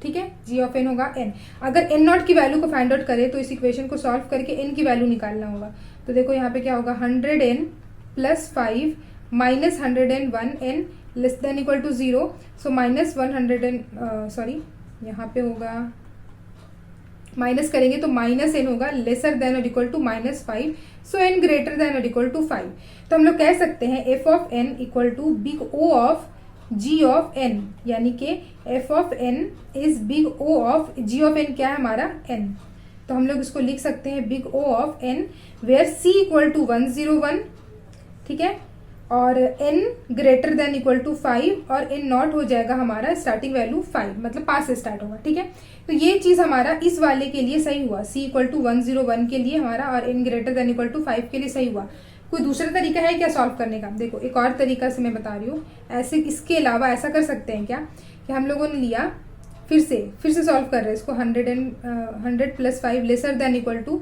ठीक है, जी ऑफ एन होगा एन। अगर एन नॉट की वैल्यू को फाइंड आउट करें तो इस इक्वेशन को सॉल्व करके एन की वैल्यू निकालना होगा। तो देखो यहाँ पे क्या होगा, 100n plus 5 minus 101 n less than equal to 0। So minus 100 sorry यहाँ पे होगा माइनस करेंगे तो माइनस एन होगा लेसर देन और equal to -5। So N greater than और इक्वल टू 5। तो हम लोग कह सकते हैं F of N equal to big O of ji of N, यानी कि F of N is big O of ji of N. क्या है हमारा, एन। तो हम लोग इसको लिख सकते हैं big O of N where C equal to 101, ठीक है, और n greater than equal to 5 और n नॉट हो जाएगा हमारा स्टार्टिंग वैल्यू 5, मतलब 5 से स्टार्ट होगा, ठीक है। तो ये चीज हमारा इस वाले के लिए सही हुआ, c इक्वल टू 101 के लिए हमारा और n greater than equal to 5 के लिए सही हुआ। कोई दूसरा तरीका है क्या सॉल्व करने का? देखो एक और तरीका से मैं बता रही हूँ, ऐसे इसके अलावा ऐसा कर सकते हैं क्या कि हम लोगों ने लिया फिर से सॉल्व कर रहे हैं इसको, 100 plus 5 lesser than equal to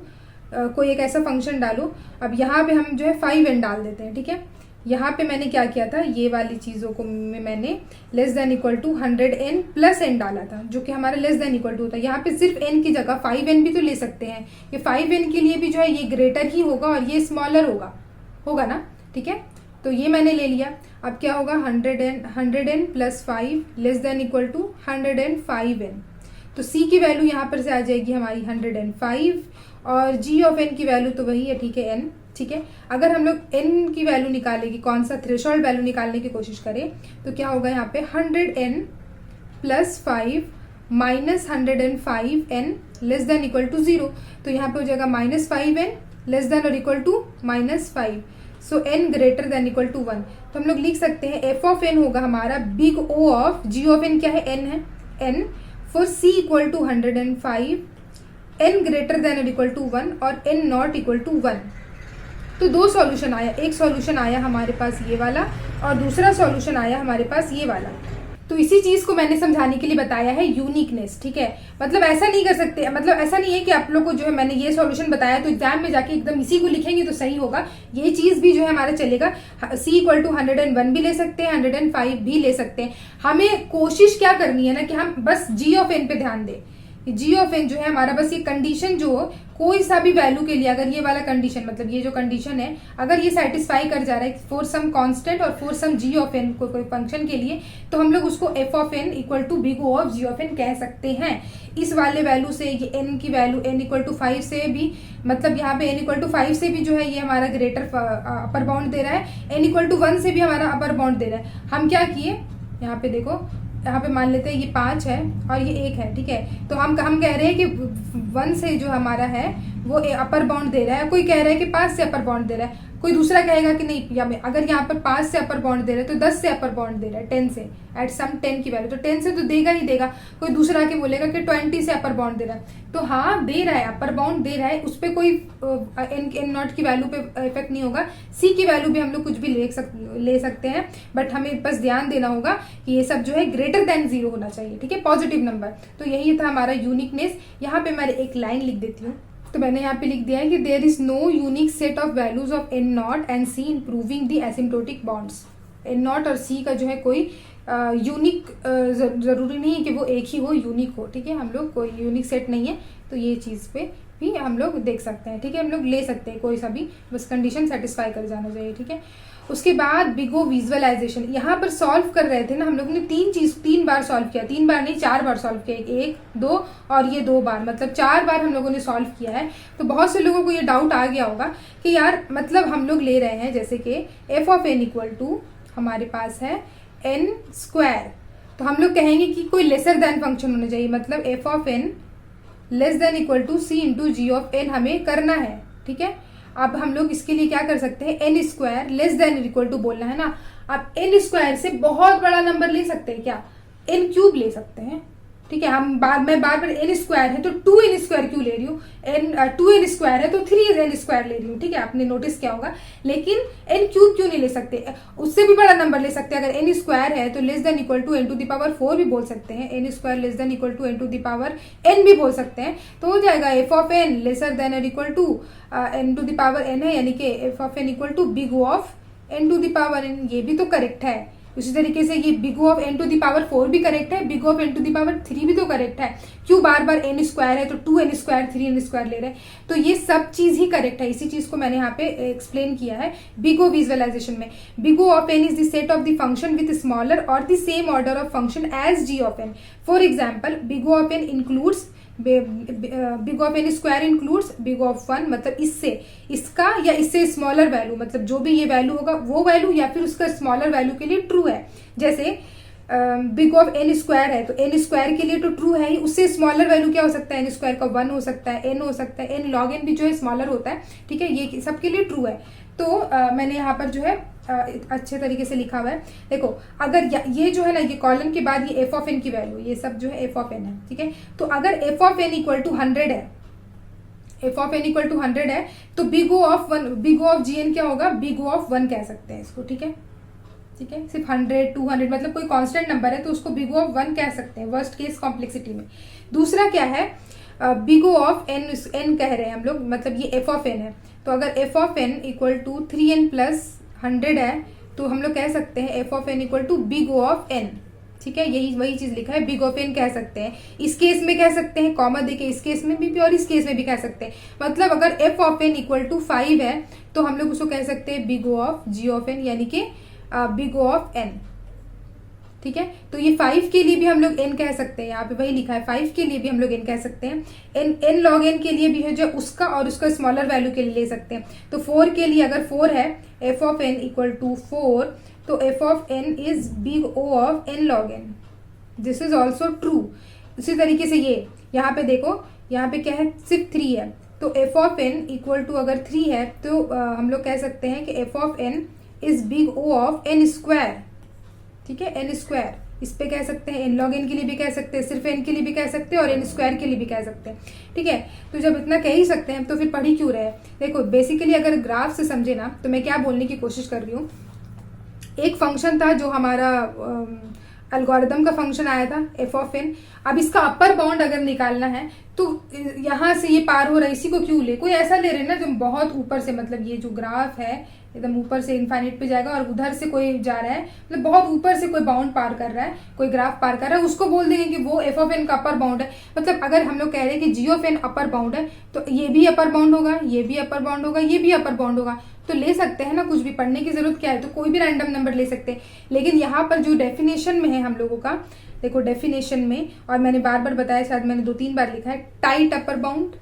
कोई एक ऐसा फंक्शन डालो। अब यहाँ पे हम जो है 5n डाल देते हैं, ठीक है। यहाँ पे मैंने क्या किया था, ये वाली चीज़ों को मैंने less than equal to 100n plus n डाला था, जो कि हमारा लेस देन इक्वल टू होता है। यहाँ पे सिर्फ n की जगह 5n भी तो ले सकते हैं, ये 5n के लिए भी जो है ये ग्रेटर ही होगा और ये स्मॉलर होगा ना, ठीक है। तो ये मैंने ले लिया। अब क्या होगा, 100n plus 5 less than equal to 105n। तो c की वैल्यू यहाँ पर से आ जाएगी हमारी 105 और g ऑफ n की वैल्यू तो वही है, ठीक है, n, ठीक है। अगर हम लोग n की वैल्यू निकालेंगे, कौन सा थ्रेशोल्ड वैल्यू निकालने की कोशिश करें, तो क्या होगा यहाँ पे 100n plus 5 minus 105n less than equal to 0। तो यहाँ पे हो जाएगा -5n लेस देन और equal to -5। So n greater than equal to 1। तो हम लोग लिख सकते हैं एफ ऑफ n होगा हमारा big O of ji of n, क्या है, n है, n for c equal to 105, n greater than और इक्वल टू 1 और n नॉट इक्वल टू 1। तो दो सॉल्यूशन आया, एक सॉल्यूशन आया हमारे पास ये वाला और दूसरा सॉल्यूशन आया हमारे पास ये वाला। तो इसी चीज को मैंने समझाने के लिए बताया है यूनिकनेस, ठीक है। मतलब ऐसा नहीं कर सकते, मतलब ऐसा नहीं है कि आप लोग को जो है मैंने ये सॉल्यूशन बताया तो एग्जाम में जाके एकदम इसी को लिखेंगे तो सही होगा। ये चीज भी जो है हमारा चलेगा, c इक्वल टू 101 भी ले सकते हैं, 105 भी ले सकते हैं। हमें कोशिश क्या करनी है ना कि हम बस g ऑफ n पे ध्यान दें। जी ऑफ एन जो है हमारा, बस ये कंडीशन जो कोई सा भी वैल्यू के लिए, अगर ये वाला कंडीशन, मतलब ये जो कंडीशन है, अगर ये सेटिस्फाई कर जा रहा है फॉर सम कांस्टेंट और for some g of n, कोई फंक्शन के लिए, तो हम लोग उसको f of N equal to big O of ji of N कह सकते हैं। इस वाले वैल्यू से ये एन की वैल्यू n इक्वल टू 5 से भी, मतलब यहाँ पे n इक्वल टू 5 से भी जो है ये हमारा ग्रेटर अपर बाउंड दे रहा है, n इक्वल टू 1 से भी हमारा अपर बाउंड दे रहा है। हम क्या किए, यहाँ पे देखो, यहाँ पे मान लेते हैं ये 5 है और ये 1 है, ठीक है। तो हम कह रहे हैं कि 1 से जो हमारा है वो अपर बाउंड दे रहा है, कोई कह रहा है कि 5 से अपर बाउंड दे रहा है, कोई दूसरा कहेगा कि नहीं, या अगर यहाँ पर 5 से अपर बाउंड दे रहा है तो 10 से अपर बाउंड दे रहा है, 10 से, एट सम 10 की वैल्यू, तो 10 से तो देगा ही देगा। कोई दूसरा के बोलेगा कि 20 से अपर बाउंड दे रहा है, तो हाँ दे रहा है, अपर बाउंड दे रहा है, उस पर कोई एन नॉट की वैल्यू पे इफेक्ट नहीं होगा। सी की वैल्यू भी हम लोग कुछ भी ले सकते हैं, बट हमें बस ध्यान देना होगा कि ये सब जो है ग्रेटर देन 0 होना चाहिए, ठीक है, पॉजिटिव नंबर। तो यही था हमारा यूनिकनेस। यहाँ पे मैं एक लाइन लिख देती हूँ, तो मैंने यहाँ पे लिख दिया है कि there is no unique set of values of N not and C in proving the asymptotic bonds. N not और सी का जो है कोई यूनिक जरूरी नहीं है कि वो एक ही हो, यूनिक हो, ठीक है। हम लोग कोई यूनिक सेट नहीं है, तो ये चीज़ पे भी हम लोग देख सकते हैं, ठीक है। हम लोग ले सकते हैं कोई सा भी, बस कंडीशन सेटिस्फाई कर जाना चाहिए, ठीक है। उसके बाद बिगो विजुअलाइजेशन, यहाँ पर सॉल्व कर रहे थे ना हम लोग ने, तीन बार सॉल्व किया, 3 बार नहीं 4 बार सॉल्व किया, 1, 2 और ये 2 बार, मतलब 4 बार हम लोगों ने सॉल्व किया है। तो बहुत से लोगों को ये डाउट आ गया होगा कि यार मतलब हम लोग ले रहे हैं जैसे कि F of N equal to हमारे पास है n स्क्वायर, तो हम लोग कहेंगे कि कोई लेसर देन फंक्शन होना चाहिए, मतलब f of N less than equal to c into ji of n हमें करना है, ठीक है। अब हम लोग इसके लिए क्या कर सकते हैं, n square less than equal to बोलना है ना। अब एन स्क्वायर से बहुत बड़ा नंबर ले सकते हैं क्या, एन क्यूब ले सकते हैं, ठीक है। मैं बार बार एन स्क्वायर है तो 2n स्क्वायर क्यों ले रही हूँ, 2n स्क्वायर है तो 3n स्क्वायर ले रही हूँ, ठीक है। आपने नोटिस किया होगा, लेकिन n क्यूब क्यों नहीं ले सकते, उससे भी बड़ा नंबर ले सकते हैं। अगर n स्क्वायर है तो less than equal to n to the power 4 भी बोल सकते हैं, n square less than equal to n to the power n भी बोल सकते हैं। तो हो जाएगा f of n lesser than और equal to n to the power n है, यानी कि F of N equal to big O of n to the power n, ये भी तो करेक्ट है। उसी तरीके से ये big O of n to the power 4 भी करेक्ट है, big O of n to the power 3 भी तो करेक्ट है। क्यों बार बार n स्क्वायर है तो 2n स्क्वायर 3n स्क्वायर ले रहे हैं, तो ये सब चीज ही करेक्ट है। इसी चीज को मैंने यहाँ पे एक्सप्लेन किया है बिग O विजुअलाइजेशन में। Big O of n is the set of the function with smaller or the same order of function as g of n। For example big O of n includes big of n square includes big of 1, मतलब इससे इसका या इससे smaller value, मतलब जो भी ये value होगा वो वैल्यू या फिर उसका स्मॉलर वैल्यू के लिए ट्रू है। जैसे बिग ऑफ एन स्क्वायर है तो एन स्क्वायर के लिए तो ट्रू है ही, उससे स्मॉलर वैल्यू क्या हो सकता है, एन स्क्वायर का 1 हो सकता है, एन हो सकता है, एन लॉग एन भी जो है स्मॉलर होता है, ठीक है, ये सबके लिए ट्रू है। तो मैंने यहाँ पर जो है अच्छे तरीके से लिखा हुआ है। देखो अगर ये जो है ना, ये कॉलम के बाद ये एफ ऑफ एन की वैल्यू, ये सब जो है एफ ऑफ एन है, ठीक है। तो अगर f of N equal to 100 है, F of N equal to 100 है, तो big O of 1, big O of ji n क्या होगा, बिग O ऑफ 1 कह सकते हैं इसको, ठीक है, ठीक है। सिर्फ 100 200 मतलब कोई कांस्टेंट नंबर है तो उसको बिग O ऑफ 1 कह सकते हैं वर्स्ट केस कॉम्प्लेक्सिटी में। दूसरा क्या है, बिग O ऑफ एन कह रहे हैं हम लोग, मतलब ये एफ ऑफ एन है, तो अगर f of N equal to 3n plus 100 है तो हम लोग कह सकते हैं F of N equal to big O of N, ठीक है, यही वही चीज लिखा है, बिग ऑफ एन कह सकते हैं। इस केस में कह सकते हैं कॉमा देके, इस केस में भी और इस केस में भी कह सकते हैं। मतलब अगर f of N equal to 5 है तो हम लोग उसको कह सकते हैं big O of ji of N, यानी कि बिग O ऑफ एन, ठीक है। तो ये 5 के लिए भी हम लोग n कह सकते हैं, यहाँ पे वही लिखा है, 5 के लिए भी हम लोग n कह सकते हैं। n लॉग n के लिए भी है जो उसका और उसका स्मॉलर वैल्यू के लिए ले सकते हैं। तो 4 के लिए अगर 4 है, f of n equal to 4, तो f of n is big O of n log n, this is also true. इसी तरीके से ये यहाँ पे देखो, यहाँ पे क्या है, सिर्फ 3 है, तो f of n equal to अगर 3 है तो हम लोग कह सकते हैं कि f of n is big O of n square, ठीक है, n स्क्वायर। इस पे कह सकते हैं, n लॉग n के लिए भी कह सकते हैं, सिर्फ n के लिए भी कह सकते हैं और n स्क्वायर के लिए भी कह सकते हैं, ठीक है। तो जब इतना कह ही सकते हैं तो फिर पढ़ ही क्यों रहे। देखो बेसिकली अगर ग्राफ से समझे ना तो मैं क्या बोलने की कोशिश कर रही हूँ, एक फंक्शन था जो हमारा एल्गोरिदम का फंक्शन आया था एफ ऑफ एन। अब इसका अपर बाउंड अगर निकालना है तो यहाँ से ये पार हो रहा है, इसी को क्यों ले, कोई ऐसा ले रहे ना जो बहुत ऊपर से, मतलब ये जो ग्राफ है एकदम ऊपर से इनफाइनाइट पे जाएगा और उधर से कोई जा रहा है, मतलब बहुत ऊपर से कोई बाउंड पार कर रहा है, कोई ग्राफ पार कर रहा है, उसको बोल देंगे कि वो एफ ऑफ एन का अपर बाउंड है। मतलब अगर हम लोग कह रहे हैं कि जी ऑफ एन अपर बाउंड है तो ये भी अपर बाउंड होगा, ये भी अपर बाउंड होगा, ये भी अपर बाउंड होगा, तो ले सकते हैं ना, कुछ भी पढ़ने की जरूरत क्या है, तो कोई भी रैंडम नंबर ले सकते हैं। लेकिन यहाँ पर जो डेफिनेशन में है हम लोगों का, देखो डेफिनेशन में, और मैंने बार बार बताया, शायद मैंने 2-3 बार लिखा है, टाइट अपर बाउंड,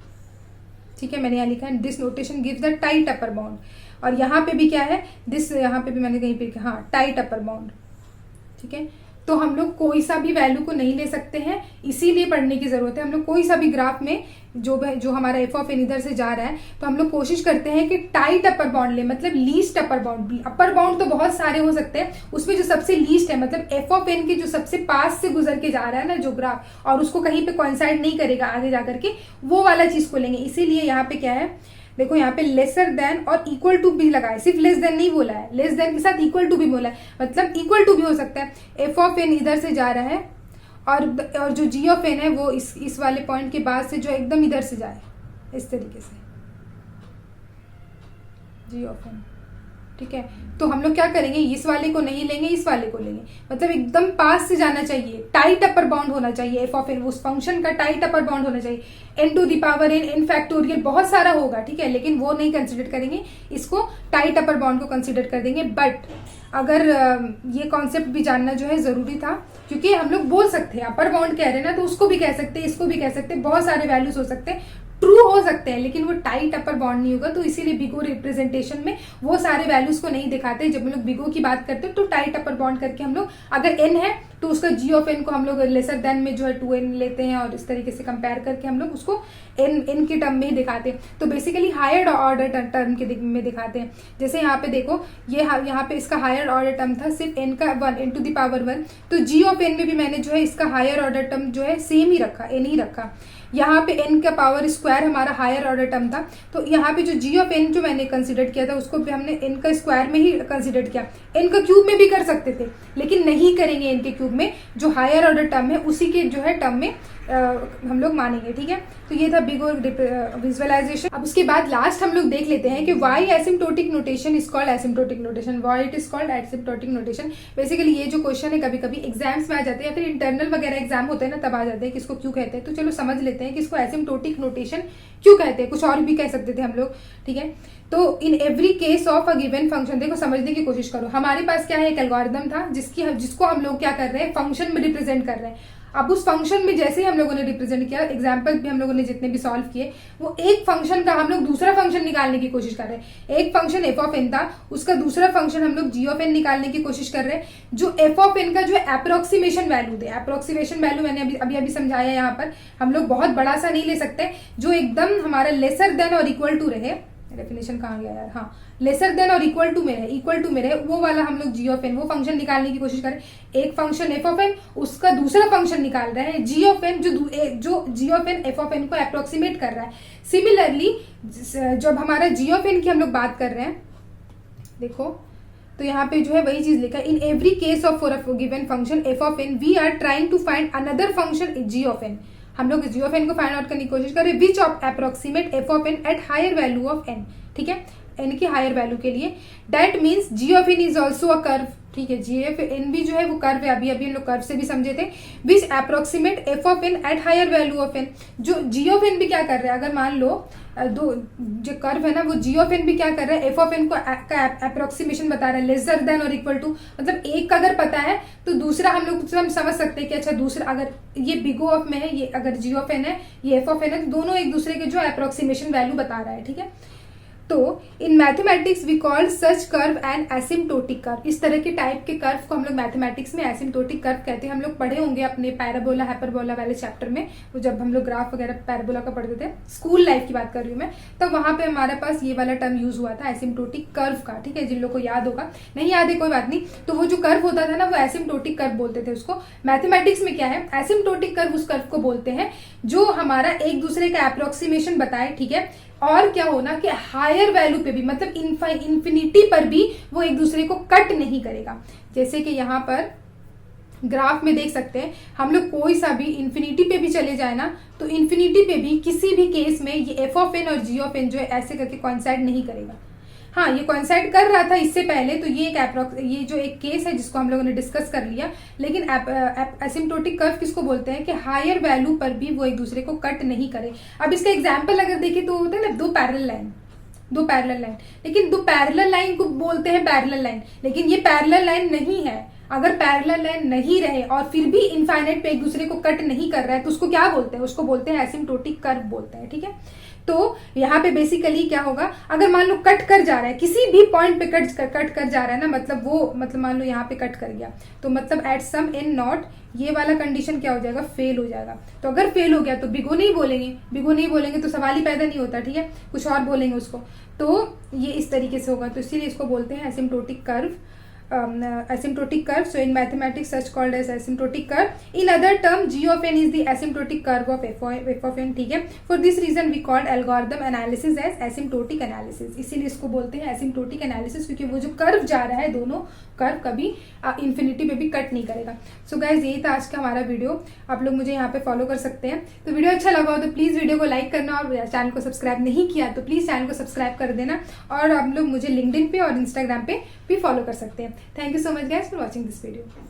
ठीक है, मैंने यहाँ लिखा है this notation gives the tight upper bound. और यहाँ पे भी क्या है, दिस, यहाँ पे भी मैंने कहीं पे लिखा, हाँ टाइट अपर बाउंड, ठीक है। तो हम लोग कोई सा भी वैल्यू को नहीं ले सकते हैं, इसीलिए पढ़ने की जरूरत है। हम लोग कोई सा भी ग्राफ में जो हमारा एफ ऑफ एन इधर से जा रहा है तो हम लोग कोशिश करते हैं कि टाइट अपर बाउंड ले, मतलब least upper bound. Upper bound तो बहुत सारे हो सकते हैं, उसमें जो सबसे लीस्ट है, मतलब एफ ऑफ एन के जो सबसे पास से गुजर के जा रहा है ना जो ग्राफ, और उसको कहीं पे कोइंसाइड नहीं करेगा आगे जाकर के, वो वाला चीज को लेंगे। इसीलिए यहाँ पे क्या है, देखो यहाँ पे लेसर देन और इक्वल टू भी लगा है, सिर्फ लेस देन नहीं बोला है, लेस देन के साथ इक्वल टू भी बोला है, मतलब इक्वल टू भी हो सकता है। एफ ऑफ एन इधर से जा रहा है और जो जी ऑफ एन है वो इस वाले पॉइंट के बाद से जो एकदम इधर से जाए, इस तरीके से जी ऑफ एन, ठीक है। तो हम लोग क्या करेंगे, इस वाले को नहीं लेंगे, इस वाले को लेंगे, मतलब एकदम पास से जाना चाहिए, टाइट अपर बाउंड होना चाहिए एफ ऑफ एन, उस फंक्शन का टाइट अपर बाउंड होना चाहिए। N to the power n, n factorial बहुत सारा होगा, ठीक है, लेकिन वो नहीं कंसिडर करेंगे, इसको टाइट अपर बाउंड को कंसिडर कर देंगे। बट अगर ये कॉन्सेप्ट भी जानना जो है जरूरी था, क्योंकि हम लोग बोल सकते हैं अपर बाउंड कह रहे हैं ना, तो उसको भी कह सकते हैं, इसको भी कह सकते हैं, बहुत सारे वैल्यूज हो सकते हैं, ट्रू हो सकते हैं, लेकिन वो टाइट अपर बाउंड नहीं होगा। तो इसीलिए बिगो रिप्रेजेंटेशन में वो सारे वैल्यूज को नहीं दिखाते। जब हम लोग बिगो की बात करते हैं तो टाइट अपर बाउंड करके हम लोग, अगर एन है तो उसका जी ऑफ एन को हम लोग लेसर देन में जो है 2n लेते हैं, और इस तरीके से कंपेयर करके हम लोग उसको एन के टर्म में ही दिखाते हैं। तो बेसिकली हायर ऑर्डर टर्म के में दिखाते हैं। जैसे यहाँ पे देखो, ये यहाँ पे इसका हायर ऑर्डर टर्म था सिर्फ n का 1, n टू द पावर 1, तो जी ऑफ एन में भी मैंने जो है इसका हायर ऑर्डर टर्म जो है सेम ही रखा, n ही रखा। यहाँ पे n का पावर स्क्वायर हमारा हायर ऑर्डर टर्म था, तो यहाँ पे जो जी ऑफ n जो मैंने कंसिडर किया था उसको भी हमने n का स्क्वायर में ही कंसिडर किया। n का क्यूब में भी कर सकते थे, लेकिन नहीं करेंगे n के क्यूब में, जो हायर ऑर्डर टर्म है उसी के जो है टर्म में हम लोग मानेंगे, ठीक है। तो ये था बिग ओ विजुअलाइजेशन। अब उसके बाद लास्ट हम लोग देख लेते हैं कि why asymptotic notation is called asymptotic notation, why it is called asymptotic notation. Basically ये जो क्वेश्चन है कभी कभी एग्जाम्स में आ जाते हैं या फिर इंटरनल वगैरह एग्जाम होते हैं ना, तब आ जाते हैं कि इसको क्यों कहते हैं। तो चलो समझ लेते हैं कि इसको एसिम्प्टोटिक नोटेशन क्यों कहते हैं, कुछ और भी कह सकते थे हम लोग, ठीक है। तो इन every case of a given function, देखो समझने की कोशिश करो, हमारे पास क्या है, एक एल्गोरिथम था जिसको हम लोग क्या कर रहे हैं, फंक्शन में रिप्रेजेंट कर रहे हैं। अब उस फंक्शन में जैसे ही हम लोगों ने रिप्रेजेंट किया, एग्जाम्पल भी हम लोगों ने जितने भी सॉल्व किए, वो एक फंक्शन का हम लोग दूसरा फंक्शन निकालने की कोशिश कर रहे हैं। एक फंक्शन एफ ऑफ एन था, उसका दूसरा फंक्शन हम लोग जी ऑफ एन निकालने की कोशिश कर रहे हैं। जो एफ ऑफ एन का जो अप्रोक्सीमेशन वैल्यू दे, अप्रोक्सीमेशन वैल्यू मैंने अभी समझाया, यहाँ पर हम लोग बहुत बड़ा सा नहीं ले सकते, जो एकदम हमारा लेसर देन और इक्वल टू रहे। डेफिनेशन कहाँ गया यार, हाँ, लेसर देन और इक्वल टू में रहे, वो वाला हम लोग जी ऑफ एन, वो फंक्शन निकालने की कोशिश करें। एक फंक्शन एफ ऑफ एन, उसका दूसरा फंक्शन निकाल रहे हैं जी ऑफ एन, जो g of n f of n को अप्रोक्सीमेट कर रहा है। सिमिलरली जब हमारा जी ऑफ एन की हम लोग बात कर रहे हैं, देखो तो यहाँ पे जो है वही चीज लिखा है, in every case of for a given function f of n we are trying to find another function g of n. हम लोग जी ऑफ एन को फाइंड आउट करने की कोशिश करें which of approximate f of n at higher value of N, ठीक है, n की हायर वैल्यू के लिए। That means g of N is also a curve, ठीक है, जी ऑफ एन भी जो है वो कर्व है, अभी हम लोग कर्व से भी समझे थे, which approximate f of n at higher value of N. जो जी ऑफ एन भी क्या कर रहा है, अगर मान लो दो जो कर्व है ना, वो जी ऑफ एन भी क्या कर रहा है, एफ ऑफ एन को का अप्रोक्सीमेशन बता रहा है, लेसर देन और इक्वल टू। मतलब एक का अगर पता है तो दूसरा हम लोग समझ सकते हैं कि अच्छा दूसरा, अगर ये बिग ओ ऑफ में है, ये अगर जी ऑफ एन है, ये एफ ऑफ एन है, तो दोनों एक दूसरे के जो अप्रोक्सीमेशन वैल्यू बता रहा है, ठीक है। तो in mathematics we call such curve and asymptotic curve. इस तरह के टाइप के कर्व को हम लोग मैथमेटिक्स में एसिम्प्टोटिक कर्व कहते हैं। हम लोग पढ़े होंगे अपने पैराबोला हाइपरबोला वाले चैप्टर में, वो जब हम लोग ग्राफ वगैरह पैराबोला का पढ़ते थे, स्कूल लाइफ की बात कर रही हूँ मैं, तब वहां पे हमारे पास ये वाला टर्म यूज हुआ था एसिम्प्टोटिक कर्व का, ठीक है। जिन लोगों को याद होगा, नहीं याद है कोई बात नहीं, तो वो जो कर्व होता था ना, वो एसिम्प्टोटिक कर्व बोलते थे उसको। मैथमेटिक्स में क्या है, एसिम्प्टोटिक कर्व उस कर्व को बोलते हैं जो हमारा एक दूसरे का अप्रोक्सीमेशन बताए, ठीक है, और क्या होना कि हायर वैल्यू पे भी, मतलब इन्फिनिटी पर भी वो एक दूसरे को कट नहीं करेगा। जैसे कि यहाँ पर ग्राफ में देख सकते हैं, हम लोग कोई सा भी इन्फिनिटी पे भी चले जाए ना, तो इन्फिनिटी पे भी किसी भी केस में ये एफ ऑफ एन और जी ऑफ एन जो है ऐसे करके कोइंसाइड नहीं करेगा। हाँ, ये कोइंसाइड कर रहा था इससे पहले, तो ये जो एक केस है जिसको हम लोगों ने डिस्कस कर लिया। लेकिन एसिम्प्टोटिक कर्व किसको बोलते हैं कि हायर वैल्यू पर भी वो एक दूसरे को कट नहीं करे। अब इसका एग्जाम्पल अगर देखें तो होता है ना, दो पैरेलल लाइन, लेकिन दो पैरेलल लाइन को बोलते हैं पैरेलल लाइन, लेकिन ये पैरेलल लाइन नहीं है। अगर पैरेलल लाइन नहीं रहे और फिर भी इनफाइनाइट पे एक दूसरे को कट नहीं कर रहा है, तो उसको क्या बोलते हैं, उसको बोलते हैं एसिम्प्टोटिक कर्व बोलते हैं, ठीक है। तो यहाँ पे बेसिकली क्या होगा, अगर मान लो कट कर जा रहा है, किसी भी पॉइंट पे कट कर जा रहा है ना, मतलब मान लो यहाँ पे कट कर गया, तो मतलब एट सम एन नॉट, ये वाला कंडीशन क्या हो जाएगा, फेल हो जाएगा। तो अगर फेल हो गया तो बिगो नहीं बोलेंगे तो सवाल ही पैदा नहीं होता, ठीक है, कुछ और बोलेंगे उसको। तो ये इस तरीके से होगा, तो इसीलिए इसको बोलते हैं asymptotic curve. asymptotic curve. So in mathematics such called as asymptotic curve. In other term, g of n is the asymptotic curve of f of n, ठीक है। For this reason we called algorithm analysis as asymptotic analysis. इसीलिए इसको बोलते हैं asymptotic analysis, क्योंकि वो जो curve जा रहा है, दोनों कर्व कभी इन्फिनिटी पे भी कट नहीं करेगा। सो गाइज, यही था आज का हमारा वीडियो। आप लोग मुझे यहाँ पे फॉलो कर सकते हैं। तो वीडियो अच्छा लगा हो तो प्लीज़ वीडियो को लाइक करना, और चैनल को सब्सक्राइब नहीं किया तो प्लीज़ चैनल को सब्सक्राइब कर देना। और आप लोग मुझे लिंक्डइन पे और इंस्टाग्राम पे भी फॉलो कर सकते हैं। Thank you so much guys for watching this video.